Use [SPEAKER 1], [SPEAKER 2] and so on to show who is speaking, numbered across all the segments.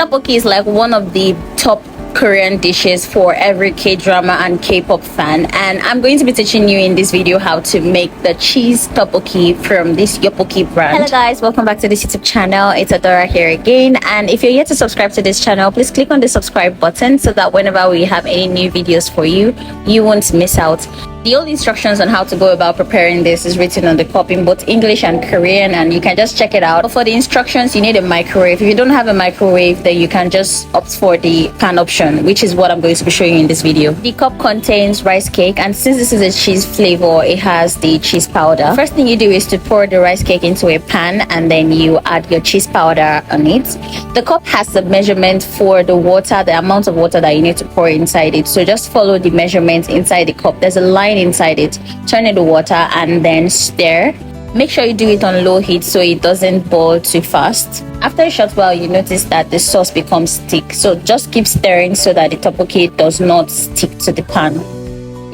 [SPEAKER 1] Tteokbokki is like one of the top Korean dishes for every K-drama and K-pop fan, and I'm going to be teaching you in this video how to make the cheese tteokbokki from this Yopokki brand. Hello guys, welcome back to this YouTube channel. It's ADORA here again, and if you're yet to subscribe to this channel, please click on the subscribe button so that whenever we have any new videos for you, you won't miss out. The old instructions on how to go about preparing this is written on the cup in both English and Korean, and you can just check it out. But for the instructions, you need a microwave. If you don't have a microwave, then you can just opt for the pan option, which is what I'm going to be showing you in this video. The cup contains rice cake, and since this is a cheese flavor, it has the cheese powder. First thing you do is to pour the rice cake into a pan, and then you add your cheese powder on it. The cup has the measurement for the water, the amount of water that you need to pour inside it. So just follow the measurement inside the cup. There's a line inside it. Turn in the water and then stir. Make sure you do it on low heat so it doesn't boil too fast. After a short while, you notice that the sauce becomes thick, so just keep stirring so that the tteokbokki does not stick to the pan.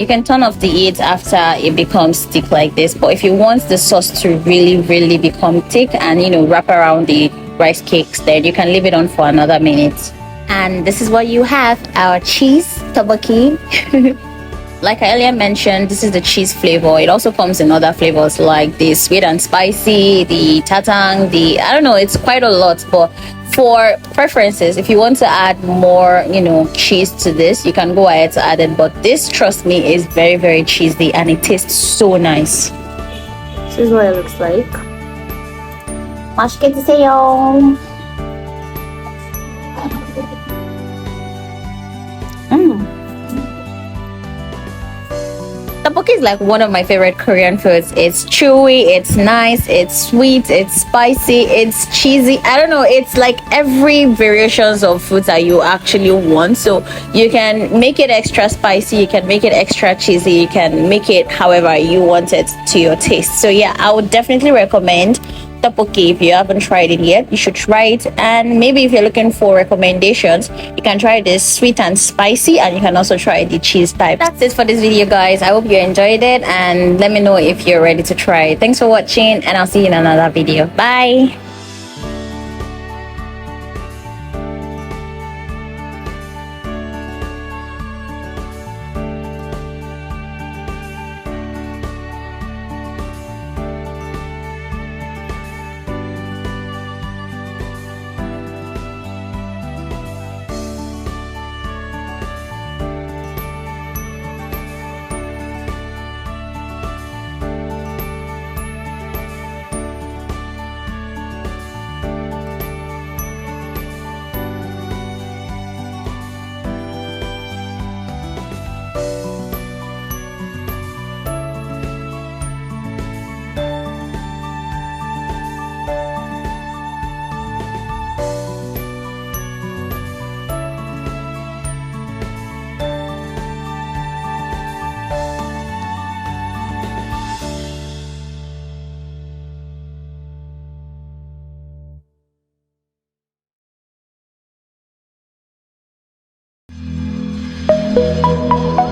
[SPEAKER 1] You can turn off the heat after it becomes thick like this, but if you want the sauce to really become thick and wrap around the rice cakes, then you can leave it on for another minute. And this is what you have, our cheese tteokbokki. Like I earlier mentioned, this is the cheese flavor. It also comes in other flavors like the sweet and spicy, the tatang, I don't know, it's quite a lot. But for preferences, if you want to add more, cheese to this, you can go ahead to add it. But this, trust me, is very cheesy and it tastes so nice. This is what it looks like. 맛있게 드세요. Tteokbokki is like one of my favorite Korean foods. It's chewy, it's nice, it's sweet, it's spicy, it's cheesy. I don't know, it's like every variations of foods that you actually want. So you can make it extra spicy, you can make it extra cheesy, you can make it however you want it to your taste. So yeah, I would definitely recommend tteokbokki. If you haven't tried it yet, you should try it. And maybe if you're looking for recommendations, you can try this sweet and spicy, and you can also try the cheese type. That's it for this video, guys. I hope you enjoyed it, and let me know if you're ready to try it. Thanks for watching, and I'll see you in another video. Bye. Thank you.